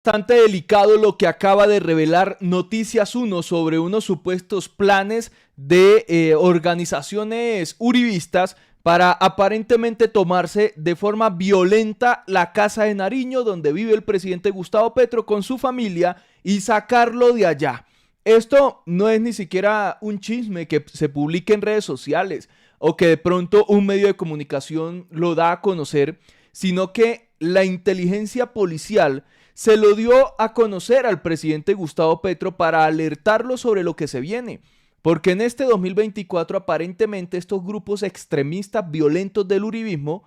bastante delicado lo que acaba de revelar Noticias 1 sobre unos supuestos planes de organizaciones uribistas para aparentemente tomarse de forma violenta la casa de Nariño, donde vive el presidente Gustavo Petro con su familia, y sacarlo de allá. Esto no es ni siquiera un chisme que se publique en redes sociales o que de pronto un medio de comunicación lo da a conocer, sino que la inteligencia policial se lo dio a conocer al presidente Gustavo Petro para alertarlo sobre lo que se viene. Porque en este 2024 aparentemente estos grupos extremistas violentos del uribismo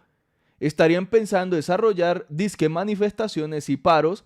estarían pensando desarrollar disque manifestaciones y paros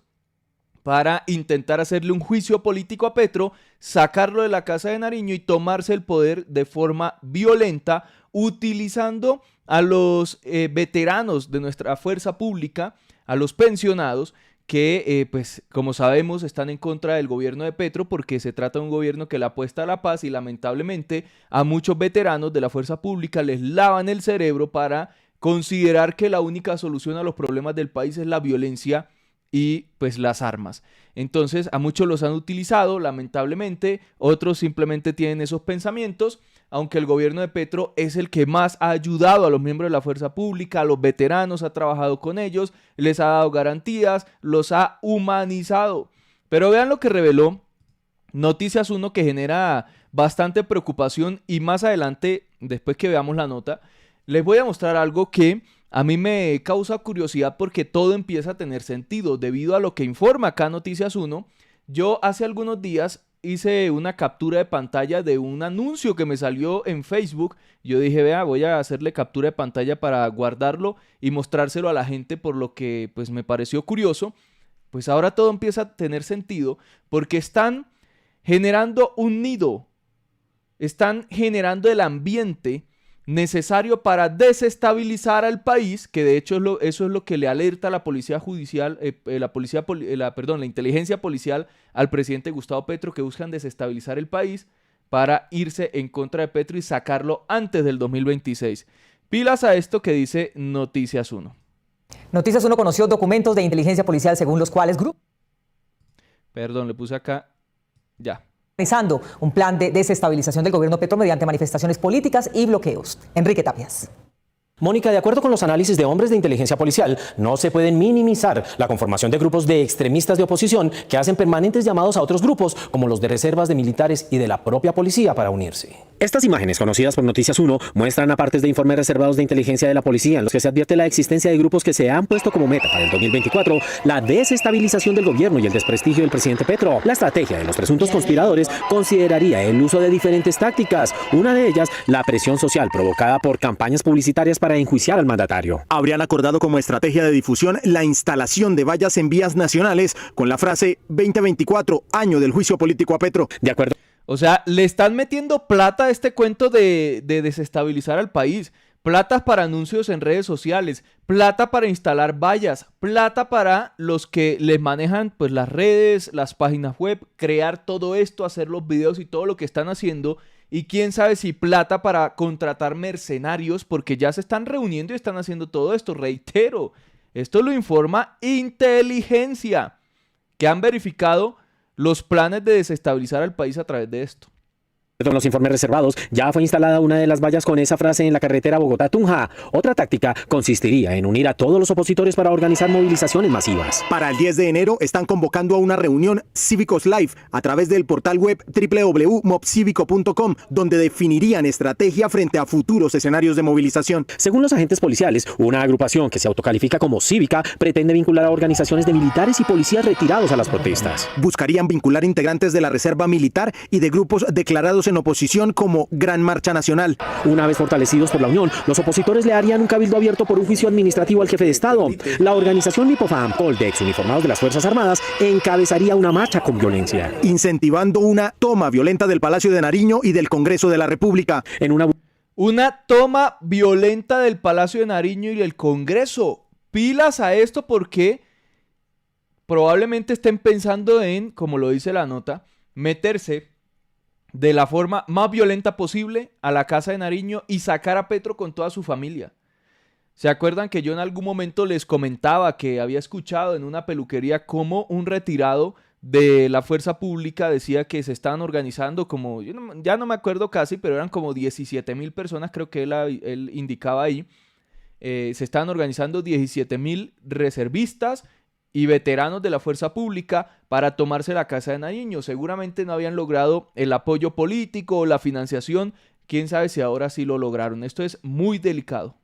para intentar hacerle un juicio político a Petro, sacarlo de la casa de Nariño y tomarse el poder de forma violenta, utilizando a los veteranos de nuestra fuerza pública, a los pensionados, que pues como sabemos están en contra del gobierno de Petro porque se trata de un gobierno que le apuesta a la paz y lamentablemente a muchos veteranos de la fuerza pública les lavan el cerebro para considerar que la única solución a los problemas del país es la violencia y pues las armas. Entonces a muchos los han utilizado, lamentablemente, otros simplemente tienen esos pensamientos, aunque el gobierno de Petro es el que más ha ayudado a los miembros de la fuerza pública, a los veteranos, ha trabajado con ellos, les ha dado garantías, los ha humanizado. Pero vean lo que reveló Noticias 1, que genera bastante preocupación, y más adelante, después que veamos la nota, les voy a mostrar algo que a mí me causa curiosidad porque todo empieza a tener sentido debido a lo que informa acá Noticias 1. Yo hace algunos días hice una captura de pantalla de un anuncio que me salió en Facebook. Yo dije, vea, voy a hacerle captura de pantalla para guardarlo y mostrárselo a la gente, por lo que pues me pareció curioso. Pues ahora todo empieza a tener sentido porque están generando un nido, están generando el ambiente necesario para desestabilizar al país, que de hecho eso es lo que le alerta a la policía judicial, la inteligencia policial al presidente Gustavo Petro, que buscan desestabilizar el país para irse en contra de Petro y sacarlo antes del 2026. Pilas a esto que dice Noticias 1. Noticias 1 conoció documentos de inteligencia policial según los cuales Perdón, le puse acá. Ya. Organizando un plan de desestabilización del gobierno Petro mediante manifestaciones políticas y bloqueos. Enrique Tapias. Mónica, de acuerdo con los análisis de hombres de inteligencia policial, no se pueden minimizar la conformación de grupos de extremistas de oposición que hacen permanentes llamados a otros grupos, como los de reservas de militares y de la propia policía, para unirse. Estas imágenes, conocidas por Noticias 1, muestran a partes de informes reservados de inteligencia de la policía en los que se advierte la existencia de grupos que se han puesto como meta para el 2024 la desestabilización del gobierno y el desprestigio del presidente Petro. La estrategia de los presuntos conspiradores consideraría el uso de diferentes tácticas, una de ellas la presión social provocada por campañas publicitarias para enjuiciar al mandatario. Habrían acordado como estrategia de difusión la instalación de vallas en vías nacionales con la frase 2024, año del juicio político a Petro. De acuerdo. O sea, le están metiendo plata a este cuento de desestabilizar al país. Plata para anuncios en redes sociales, plata para instalar vallas, plata para los que les manejan pues las redes, las páginas web, crear todo esto, hacer los videos y todo lo que están haciendo. Y quién sabe si plata para contratar mercenarios, porque ya se están reuniendo y están haciendo todo esto. Reitero, esto lo informa inteligencia, que han verificado los planes de desestabilizar al país a través de esto. En los informes reservados, ya fue instalada una de las vallas con esa frase en la carretera Bogotá-Tunja. Otra táctica consistiría en unir a todos los opositores para organizar movilizaciones masivas. Para el 10 de enero están convocando a una reunión Cívicos Live a través del portal web www.mobcivico.com, donde definirían estrategia frente a futuros escenarios de movilización. Según los agentes policiales, una agrupación que se autocalifica como cívica pretende vincular a organizaciones de militares y policías retirados a las protestas. Buscarían vincular integrantes de la Reserva Militar y de grupos declarados en oposición como Gran Marcha Nacional. Una vez fortalecidos por la unión, los opositores le harían un cabildo abierto por un juicio administrativo al jefe de Estado. La organización Mipofam, Coldex, uniformados de las Fuerzas Armadas, encabezaría una marcha con violencia, incentivando una toma violenta del Palacio de Nariño y del Congreso de la República. Una toma violenta del Palacio de Nariño y del Congreso. Pilas a esto, porque probablemente estén pensando en, como lo dice la nota, meterse de la forma más violenta posible a la casa de Nariño y sacar a Petro con toda su familia. ¿Se acuerdan que yo en algún momento les comentaba que había escuchado en una peluquería cómo un retirado de la fuerza pública decía que se estaban organizando como, ya no me acuerdo casi, pero eran como 17.000 personas, creo que él indicaba ahí, se estaban organizando 17.000 reservistas y veteranos de la fuerza pública para tomarse la Casa de Nariño? Seguramente no habían logrado el apoyo político o la financiación, quién sabe si ahora sí lo lograron. Esto es muy delicado.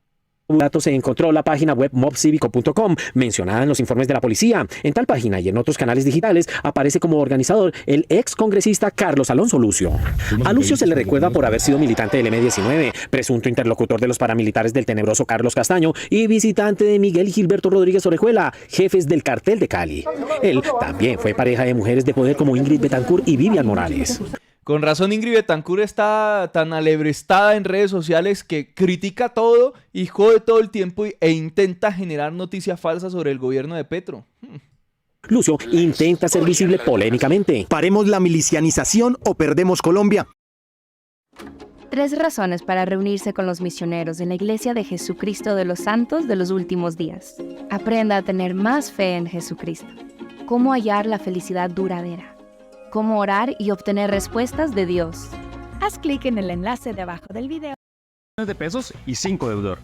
Datos se encontró la página web mobcivico.com, mencionada en los informes de la policía. En tal página y en otros canales digitales aparece como organizador el ex congresista Carlos Alonso Lucio. A Lucio se le recuerda por haber sido militante del M-19, presunto interlocutor de los paramilitares del tenebroso Carlos Castaño y visitante de Miguel y Gilberto Rodríguez Orejuela, jefes del cartel de Cali. Él también fue pareja de mujeres de poder como Ingrid Betancourt y Vivian Morales. Con razón Ingrid Betancourt está tan alebrestada en redes sociales que critica todo y jode todo el tiempo e intenta generar noticias falsas sobre el gobierno de Petro. Lucio intenta ser visible polémicamente. Paremos la milicianización o perdemos Colombia. 3 razones para reunirse con los misioneros en la Iglesia de Jesucristo de los Santos de los Últimos Días. Aprenda a tener más fe en Jesucristo. Cómo hallar la felicidad duradera. Cómo orar y obtener respuestas de Dios. Haz clic en el enlace de abajo del video. de pesos y 5 deudor.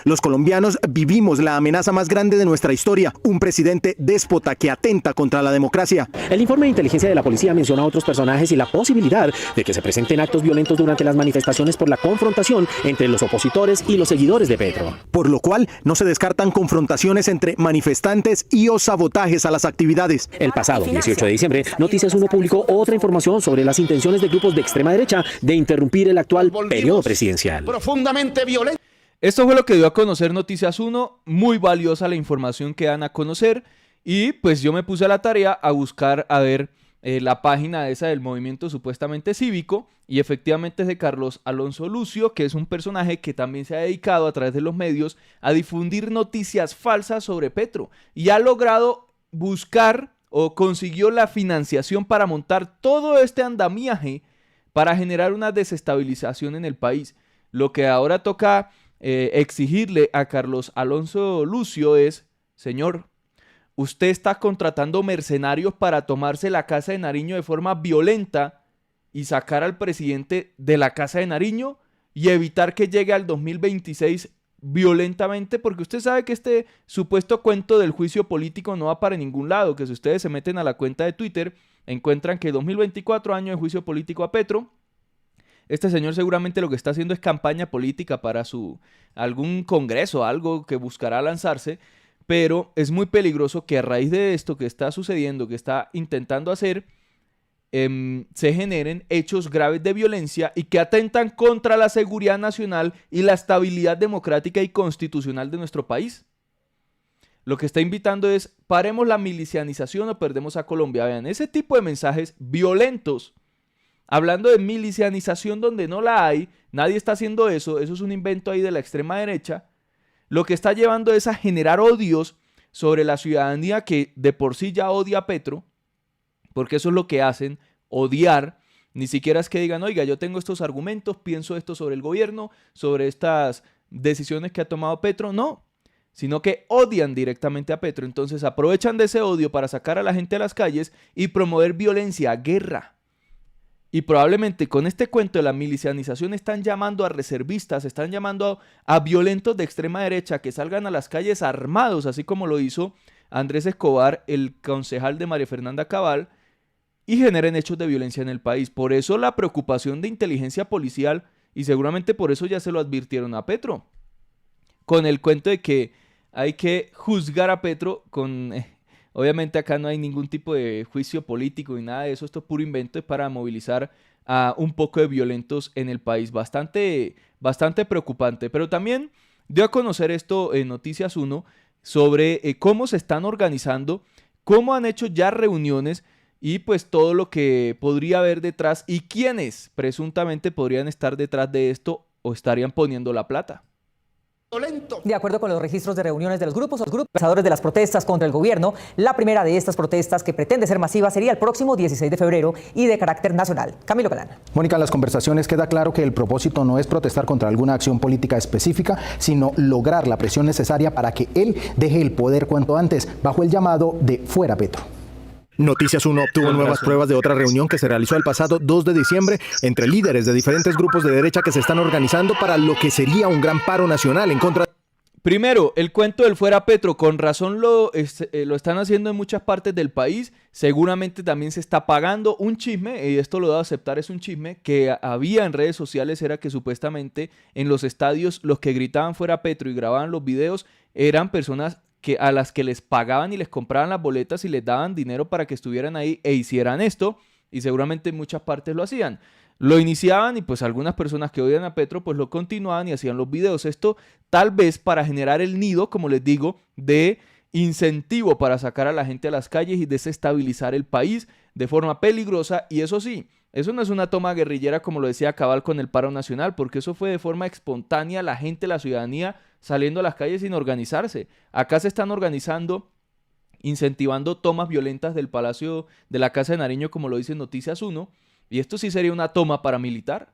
Los colombianos vivimos la amenaza más grande de nuestra historia, un presidente déspota que atenta contra la democracia. El informe de inteligencia de la policía menciona a otros personajes y la posibilidad de que se presenten actos violentos durante las manifestaciones por la confrontación entre los opositores y los seguidores de Petro. Por lo cual, no se descartan confrontaciones entre manifestantes y o sabotajes a las actividades. El pasado 18 de diciembre, Noticias 1 publicó otra información sobre las intenciones de grupos de extrema derecha de interrumpir el actual periodo presidencial. Profundamente violento. Esto fue lo que dio a conocer Noticias 1, muy valiosa la información que dan a conocer y pues yo me puse a la tarea a buscar a ver la página esa del movimiento supuestamente cívico y efectivamente es de Carlos Alonso Lucio, que es un personaje que también se ha dedicado a través de los medios a difundir noticias falsas sobre Petro y ha logrado buscar o consiguió la financiación para montar todo este andamiaje para generar una desestabilización en el país. Lo que ahora toca exigirle a Carlos Alonso Lucio es, señor, usted está contratando mercenarios para tomarse la Casa de Nariño de forma violenta y sacar al presidente de la Casa de Nariño y evitar que llegue al 2026 violentamente, porque usted sabe que este supuesto cuento del juicio político no va para ningún lado, que si ustedes se meten a la cuenta de Twitter encuentran que 2024 año de juicio político a Petro. Este señor seguramente lo que está haciendo es campaña política para algún congreso, algo que buscará lanzarse, pero es muy peligroso que a raíz de esto que está sucediendo, que está intentando hacer, se generen hechos graves de violencia y que atentan contra la seguridad nacional y la estabilidad democrática y constitucional de nuestro país. Lo que está invitando es, paremos la milicianización o perdemos a Colombia. Vean, ese tipo de mensajes violentos, hablando de milicianización donde no la hay, nadie está haciendo eso, eso es un invento ahí de la extrema derecha, lo que está llevando es a generar odios sobre la ciudadanía que de por sí ya odia a Petro, porque eso es lo que hacen, odiar, ni siquiera es que digan, oiga, yo tengo estos argumentos, pienso esto sobre el gobierno, sobre estas decisiones que ha tomado Petro, no, sino que odian directamente a Petro, entonces aprovechan de ese odio para sacar a la gente a las calles y promover violencia, guerra. Y probablemente con este cuento de la milicianización están llamando a reservistas, están llamando a violentos de extrema derecha que salgan a las calles armados, así como lo hizo Andrés Escobar, el concejal de María Fernanda Cabal, y generen hechos de violencia en el país. Por eso la preocupación de inteligencia policial, y seguramente por eso ya se lo advirtieron a Petro, con el cuento de que hay que juzgar a Petro con... Obviamente acá no hay ningún tipo de juicio político ni nada de eso, esto es puro invento, es para movilizar a un poco de violentos en el país, bastante preocupante. Pero también dio a conocer esto en Noticias 1 sobre cómo se están organizando, cómo han hecho ya reuniones y pues todo lo que podría haber detrás y quiénes presuntamente podrían estar detrás de esto o estarían poniendo la plata. De acuerdo con los registros de reuniones de los grupos organizadores de las protestas contra el gobierno, la primera de estas protestas, que pretende ser masiva, sería el próximo 16 de febrero y de carácter nacional. Camilo Galán. Mónica, en las conversaciones queda claro que el propósito no es protestar contra alguna acción política específica, sino lograr la presión necesaria para que él deje el poder cuanto antes, bajo el llamado de Fuera Petro. Noticias 1 obtuvo nuevas pruebas de otra reunión que se realizó el pasado 2 de diciembre entre líderes de diferentes grupos de derecha que se están organizando para lo que sería un gran paro nacional en contra. Primero, el cuento del Fuera Petro, con razón lo están haciendo en muchas partes del país, seguramente también se está pagando un chisme, y esto lo debo aceptar, es un chisme, que había en redes sociales, era que supuestamente en los estadios los que gritaban Fuera Petro y grababan los videos eran personas a las que les pagaban y les compraban las boletas y les daban dinero para que estuvieran ahí e hicieran esto, y seguramente en muchas partes lo hacían. Lo iniciaban y pues algunas personas que odian a Petro pues lo continuaban y hacían los videos. Esto tal vez para generar el nido, como les digo, de incentivo para sacar a la gente a las calles y desestabilizar el país de forma peligrosa. Y eso sí, eso no es una toma guerrillera como lo decía Cabal con el paro nacional, porque eso fue de forma espontánea, la gente, la ciudadanía saliendo a las calles sin organizarse. Acá se están organizando, incentivando tomas violentas del Palacio de la Casa de Nariño, como lo dice Noticias 1, y esto sí sería una toma paramilitar.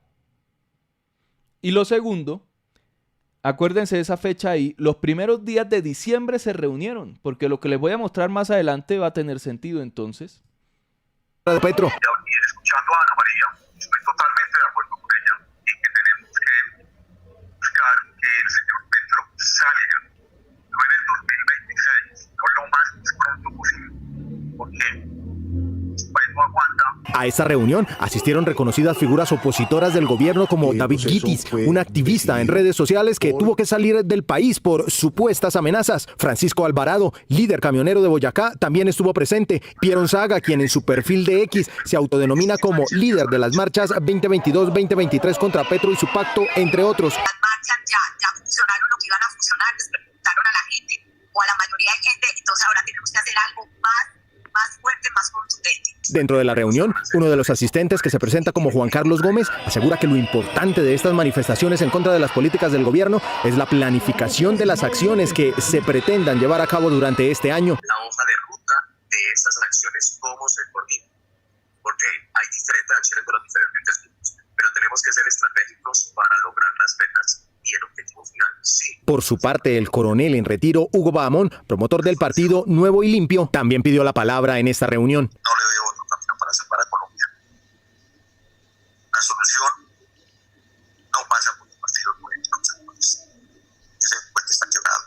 Y lo segundo, acuérdense de esa fecha ahí, los primeros días de diciembre se reunieron, porque lo que les voy a mostrar más adelante va a tener sentido entonces. De Petro. Escuchando a Ana María, estoy totalmente de acuerdo con ella en que tenemos que buscar que el señor Petro salga, no en el 2026, no lo más pronto posible, porque el país no aguanta. A esta reunión asistieron reconocidas figuras opositoras del gobierno como David Guitis, un activista en redes sociales que tuvo que salir del país por supuestas amenazas. Francisco Alvarado, líder camionero de Boyacá, también estuvo presente. Pierre Saga, quien en su perfil de X se autodenomina como líder de las marchas 2022-2023 contra Petro y su pacto, entre otros. Las marchas ya funcionaron lo que iban a funcionar, les preguntaron a la gente o a la mayoría de gente, entonces ahora tenemos que hacer algo más fuerte, más contundente. Dentro de la reunión, uno de los asistentes, que se presenta como Juan Carlos Gómez, asegura que lo importante de estas manifestaciones en contra de las políticas del gobierno es la planificación de las acciones que se pretendan llevar a cabo durante este año. La hoja de ruta de esas acciones, cómo se coordinan, porque hay diferentes acciones de los diferentes grupos, pero tenemos que ser estratégicos para lograr las metas y el objetivo final. Sí. Por su parte, el coronel en retiro, Hugo Bahamón, promotor del partido Nuevo y Limpio, también pidió la palabra en esta reunión. No le veo otro camino para salvar a Colombia. La solución no pasa por los partidos políticos. Ese puente está quebrado.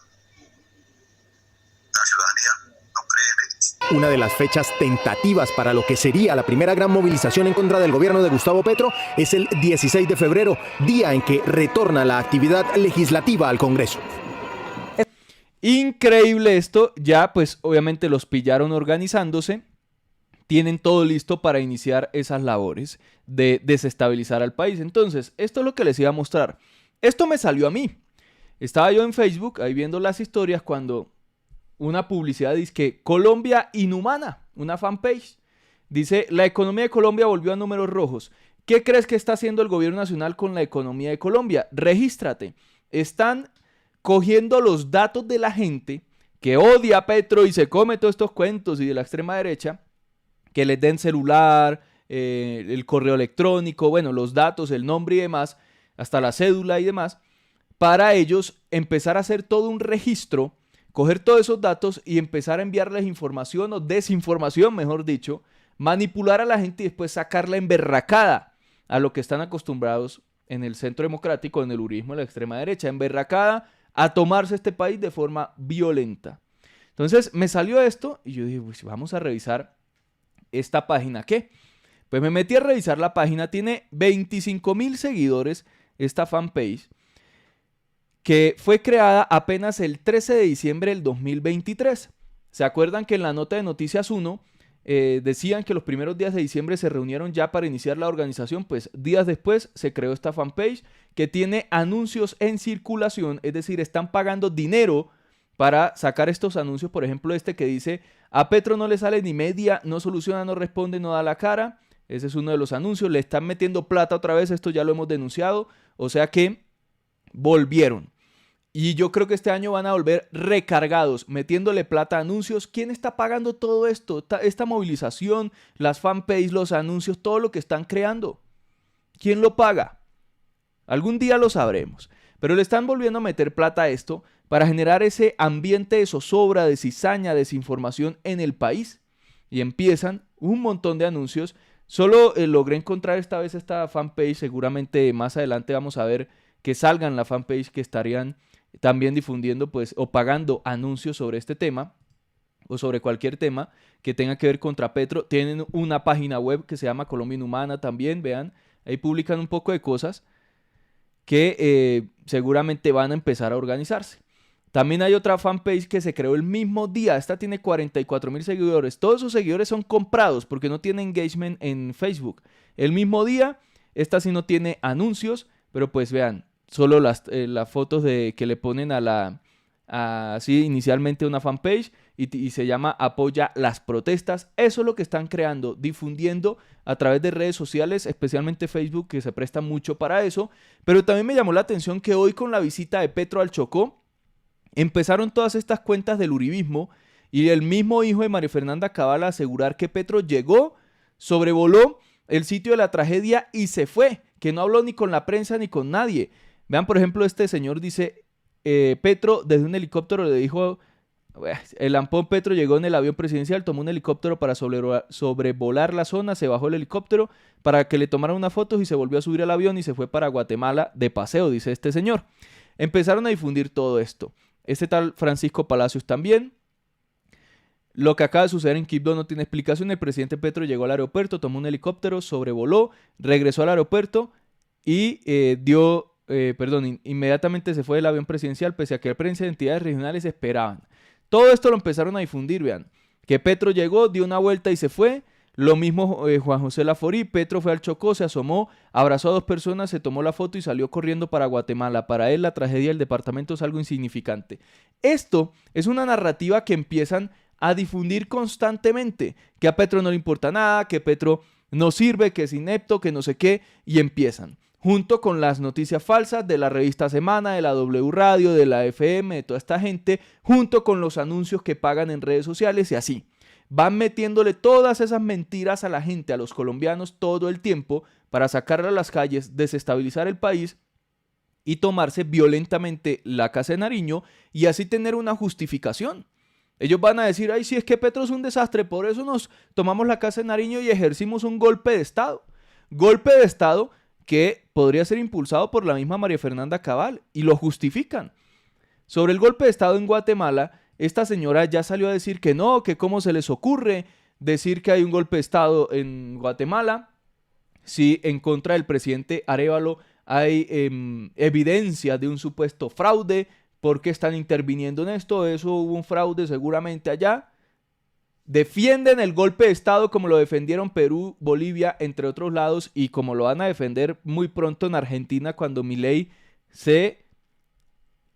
La ciudadanía no cree en ellos. Una de las fechas tentativas para lo que sería la primera gran movilización en contra del gobierno de Gustavo Petro es el 16 de febrero, día en que retorna la actividad legislativa al Congreso. Increíble esto, ya pues obviamente los pillaron organizándose, tienen todo listo para iniciar esas labores de desestabilizar al país. Entonces, esto es lo que les iba a mostrar. Esto me salió a mí. Estaba yo en Facebook ahí viendo las historias cuando una publicidad dice que Colombia inhumana, una fanpage, dice: la economía de Colombia volvió a números rojos. ¿Qué crees que está haciendo el gobierno nacional con la economía de Colombia? Regístrate. Están cogiendo los datos de la gente que odia a Petro y se come todos estos cuentos y de la extrema derecha, que les den celular, el correo electrónico, bueno, los datos, el nombre y demás, hasta la cédula y demás, para ellos empezar a hacer todo un registro, coger todos esos datos y empezar a enviarles información o desinformación, mejor dicho, manipular a la gente y después sacarla emberracada a lo que están acostumbrados en el centro democrático, en el uribismo de la extrema derecha, emberracada a tomarse este país de forma violenta. Entonces me salió esto y yo dije, pues vamos a revisar esta página. ¿Qué? Pues me metí a revisar la página, tiene 25,000 seguidores esta fanpage, que fue creada apenas el 13 de diciembre del 2023. ¿Se acuerdan que en la nota de Noticias 1 decían que los primeros días de diciembre se reunieron ya para iniciar la organización? Pues días después se creó esta fanpage que tiene anuncios en circulación, es decir, están pagando dinero para sacar estos anuncios. Por ejemplo, este que dice: a Petro no le sale ni media, no soluciona, no responde, no da la cara. Ese es uno de los anuncios. Le están metiendo plata otra vez, esto ya lo hemos denunciado. O sea que volvieron. Y yo creo que este año van a volver recargados, metiéndole plata a anuncios. ¿Quién está pagando todo esto? Esta movilización, las fanpages, los anuncios, todo lo que están creando. ¿Quién lo paga? Algún día lo sabremos. Pero le están volviendo a meter plata a esto para generar ese ambiente de zozobra, de cizaña, desinformación en el país. Y empiezan un montón de anuncios. Solo logré encontrar esta vez esta fanpage. Seguramente más adelante vamos a ver que salgan la fanpage que estarían también difundiendo pues o pagando anuncios sobre este tema o sobre cualquier tema que tenga que ver contra Petro. Tienen una página web que se llama Colombia Inhumana también, vean, ahí publican un poco de cosas que seguramente van a empezar a organizarse. También hay otra fanpage que se creó el mismo día, esta tiene 44,000 seguidores, todos esos seguidores son comprados porque no tiene engagement en Facebook. El mismo día, esta sí no tiene anuncios, pero pues vean, solo las fotos que le ponen así inicialmente una fanpage y se llama Apoya las protestas. Eso es lo que están creando, difundiendo a través de redes sociales, especialmente Facebook, que se presta mucho para eso. Pero también me llamó la atención que hoy con la visita de Petro al Chocó, empezaron todas estas cuentas del uribismo y el mismo hijo de María Fernanda Cabal a asegurar que Petro llegó, sobrevoló el sitio de la tragedia y se fue, que no habló ni con la prensa ni con nadie. Vean, por ejemplo, este señor dice, Petro desde un helicóptero le dijo, el ampón Petro llegó en el avión presidencial, tomó un helicóptero para sobrevolar la zona, se bajó el helicóptero para que le tomaran unas fotos y se volvió a subir al avión y se fue para Guatemala de paseo, dice este señor. Empezaron a difundir todo esto. Este tal Francisco Palacios también. Lo que acaba de suceder en Quibdó no tiene explicación. El presidente Petro llegó al aeropuerto, tomó un helicóptero, sobrevoló, regresó al aeropuerto y inmediatamente se fue del avión presidencial, pese a que la prensa de entidades regionales esperaban. Todo esto lo empezaron a difundir, vean. Que Petro llegó, dio una vuelta y se fue. Lo mismo Juan José Laforí. Petro fue al Chocó, se asomó, abrazó a 2 personas, se tomó la foto y salió corriendo para Guatemala. Para él la tragedia del departamento es algo insignificante. Esto es una narrativa que empiezan a difundir constantemente. Que a Petro no le importa nada, que Petro no sirve, que es inepto, que no sé qué. Y empiezan. Junto con las noticias falsas de la revista Semana, de la W Radio, de la FM, de toda esta gente, junto con los anuncios que pagan en redes sociales y así. Van metiéndole todas esas mentiras a la gente, a los colombianos, todo el tiempo para sacarla a las calles, desestabilizar el país y tomarse violentamente la Casa de Nariño y así tener una justificación. Ellos van a decir, ay, sí, es que Petro es un desastre, por eso nos tomamos la Casa de Nariño y ejercimos un golpe de Estado. Golpe de Estado que podría ser impulsado por la misma María Fernanda Cabal y lo justifican. Sobre el golpe de Estado en Guatemala, esta señora ya salió a decir que no, que cómo se les ocurre decir que hay un golpe de Estado en Guatemala, si en contra del presidente Arévalo hay evidencia de un supuesto fraude, ¿por qué están interviniendo en esto? Eso hubo un fraude seguramente allá. Defienden el golpe de Estado como lo defendieron Perú, Bolivia, entre otros lados, y como lo van a defender muy pronto en Argentina cuando Milei se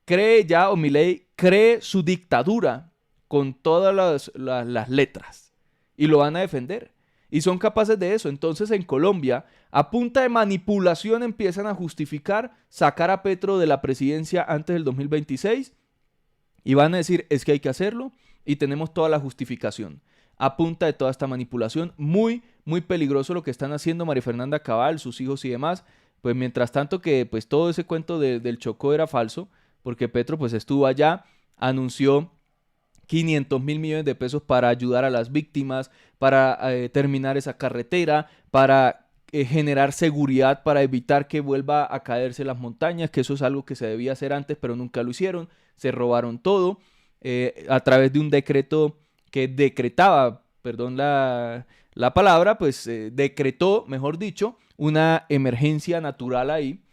cree ya, o Milei cree su dictadura con todas las letras, y lo van a defender, y son capaces de eso. Entonces en Colombia, a punta de manipulación empiezan a justificar sacar a Petro de la presidencia antes del 2026, y van a decir, es que hay que hacerlo, y tenemos toda la justificación. A punta de toda esta manipulación, muy, muy peligroso lo que están haciendo María Fernanda Cabal, sus hijos y demás. Pues mientras tanto que pues todo ese cuento del Chocó era falso, porque Petro pues estuvo allá, anunció 500,000 millones de pesos para ayudar a las víctimas, para terminar esa carretera, para generar seguridad, para evitar que vuelva a caerse las montañas, que eso es algo que se debía hacer antes, pero nunca lo hicieron, se robaron todo. A través de un decreto que decretaba, perdón la palabra, pues decretó, mejor dicho, una emergencia natural ahí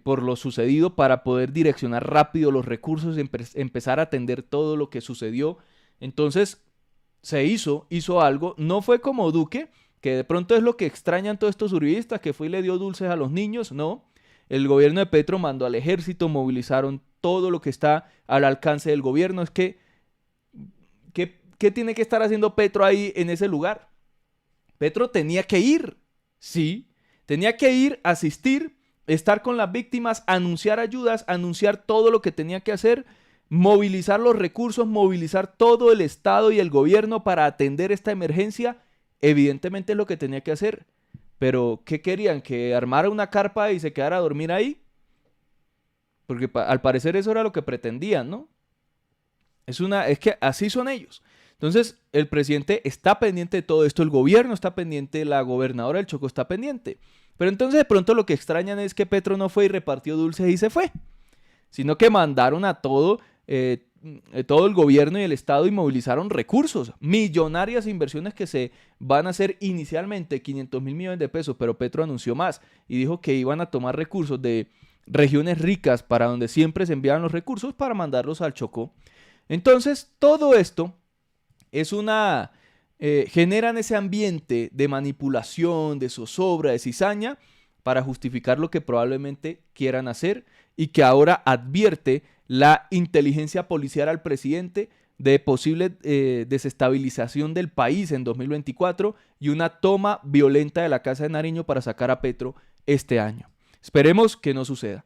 por lo sucedido para poder direccionar rápido los recursos y empezar a atender todo lo que sucedió. Entonces se hizo algo, no fue como Duque, que de pronto es lo que extrañan todos estos uribistas, que fue y le dio dulces a los niños, no. El gobierno de Petro mandó al ejército, movilizaron todo lo que está al alcance del gobierno. Es que, ¿qué tiene que estar haciendo Petro ahí en ese lugar? Petro tenía que ir, sí, tenía que ir, asistir, estar con las víctimas, anunciar ayudas, anunciar todo lo que tenía que hacer, movilizar los recursos, movilizar todo el Estado y el gobierno para atender esta emergencia. Evidentemente es lo que tenía que hacer. Pero, ¿qué querían? ¿Que armara una carpa y se quedara a dormir ahí? Porque al parecer eso era lo que pretendían, ¿no? Es que así son ellos. Entonces, el presidente está pendiente de todo esto, el gobierno está pendiente, la gobernadora del Chocó está pendiente. Pero entonces de pronto lo que extrañan es que Petro no fue y repartió dulces y se fue, sino que mandaron a todo el gobierno y el Estado y movilizaron recursos, millonarias inversiones que se van a hacer inicialmente 500.000 millones de pesos, pero Petro anunció más y dijo que iban a tomar recursos de regiones ricas para donde siempre se enviaban los recursos para mandarlos al Chocó. Entonces, todo esto es generan ese ambiente de manipulación, de zozobra, de cizaña, para justificar lo que probablemente quieran hacer y que ahora advierte la inteligencia policial al presidente de posible desestabilización del país en 2024 y una toma violenta de la Casa de Nariño para sacar a Petro este año. Esperemos que no suceda.